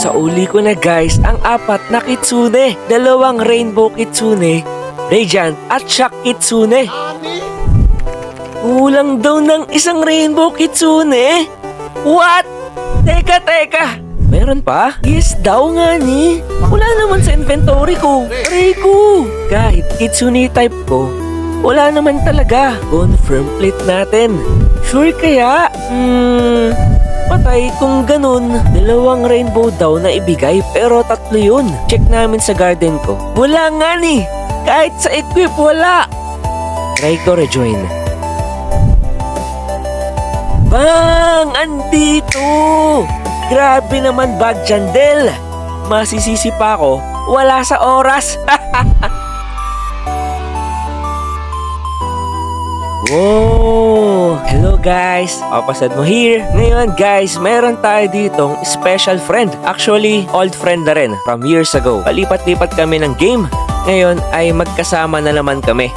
Nasauli ko na guys ang 4 na kitsune. 2 rainbow kitsune, radiant at shock kitsune. Kulang daw ng 1 rainbow kitsune. What? Teka. Meron pa? Yes daw nga ni. Wala naman sa inventory ko. Aray ko. Kahit kitsune type ko, wala naman talaga. Confirm plate natin. Sure kaya? Patay kung ganun. 2 rainbow daw na ibigay pero 3 yun. Check namin sa garden ko. Wala nga ni. Kahit sa equip wala. Try ko rejoin. Bang! Andito! Grabe naman bag dyan, Del. Masisisi pa ako. Wala sa oras. Wow! Hello guys! Papasad mo here. Ngayon guys, meron tayo ditong special friend. Actually, old friend na rin from years ago. Palipat-lipat kami ng game. Ngayon ay magkasama na naman kami.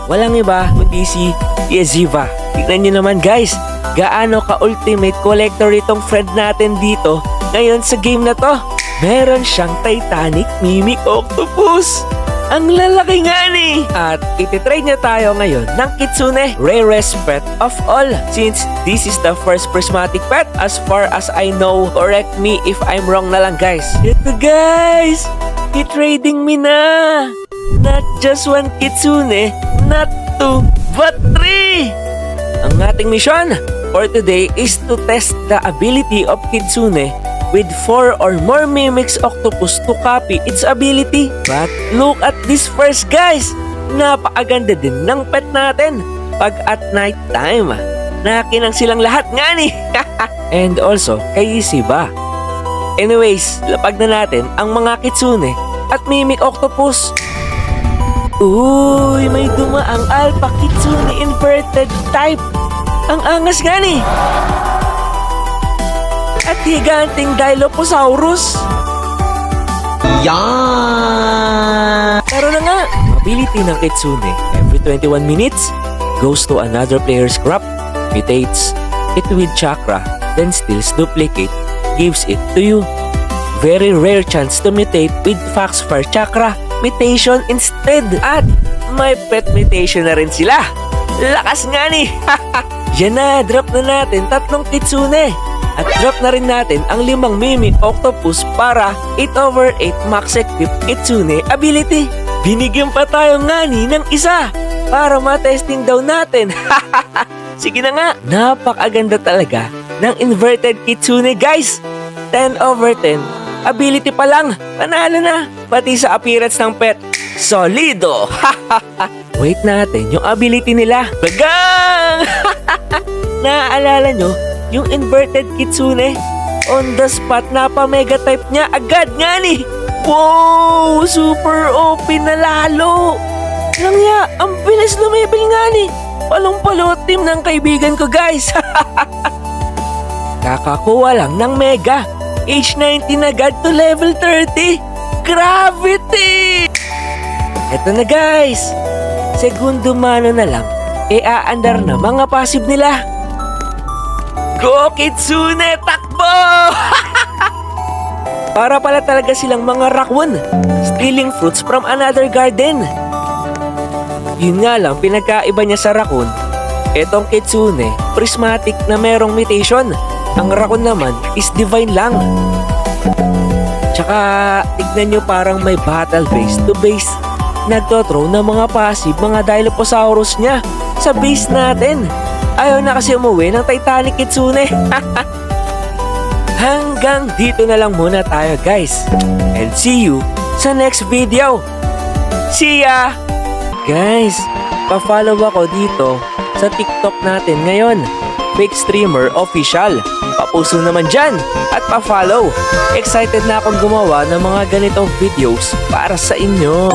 Walang iba kundi si Yeziva. Tignan nyo naman guys, gaano ka-ultimate collector itong friend natin dito ngayon sa game na to. Meron siyang Titanic Mimic Octopus. Ang lalaki nga ni! At ititry niya tayo ngayon ng Kitsune, rarest pet of all. Since this is the first prismatic pet, as far as I know, correct me if I'm wrong na lang guys. Ito guys! I-trading me na! Not just 1 Kitsune, not 2, but 3! Ang ating mission for today is to test the ability of Kitsune with 4 or more Mimics Octopus to copy its ability. But look at this first guys! Napakaganda din ng pet natin pag at night time. Nakinang silang lahat nga ni! And also kay Isiba. Anyways, lapag na natin ang mga Kitsune at Mimic Octopus. Uy, may dumaang Alpha Kitsune inverted type. Ang angas nga ni! At higanting Dilophosaurus. Yan! Taro na nga! Ability ng Kitsune. Every 21 minutes, goes to another player's crop, mutates it with chakra, then steals duplicate, gives it to you. Very rare chance to mutate with Foxfire Chakra mutation instead. At may pet mutation na rin sila. Lakas nga ni! Yan na, drop na natin 3 Kitsune. At drop na rin natin ang 5 Mimic Octopus para 8/8 max equip Kitsune ability. Binigyan pa tayo nga ni ng isa para matesting daw natin. Sige na nga, napakaganda talaga ng inverted Kitsune guys. 10/10 ability pa lang, panalo na. Pati sa appearance ng pet, solido. Wait natin yung ability nila. Bagang! Naaalala nyo yung inverted Kitsune? On the spot, napa-mega type niya agad nga ni. Wow! Super OP na lalo. Langya, ang bilis lumibil nga ni. Palong-palo team ng kaibigan ko guys. Kakakuha lang ng mega. Age 19 agad to level 30. Gravity! Eto na guys. Segundo mano na lang, aandar na mga passive nila. Go Kitsune, takbo! Para pala talaga silang mga raccoon, stealing fruits from another garden. Yun nga lang, pinagkaiba niya sa raccoon. Etong Kitsune, prismatic na merong mutation. Ang raccoon naman is divine lang. Tsaka, tignan nyo parang may battle base to base. Nagtothrow ng mga passive, mga Dilophosaurus niya sa base natin. Ayaw na kasi umuwi ng Titanic Kitsune. Hanggang dito na lang muna tayo guys. And see you sa next video. See ya! Guys, pa-follow ako dito sa TikTok natin ngayon. Fake Streamer Official. Papuso naman dyan at pa-follow. Excited na akong gumawa ng mga ganitong videos para sa inyo.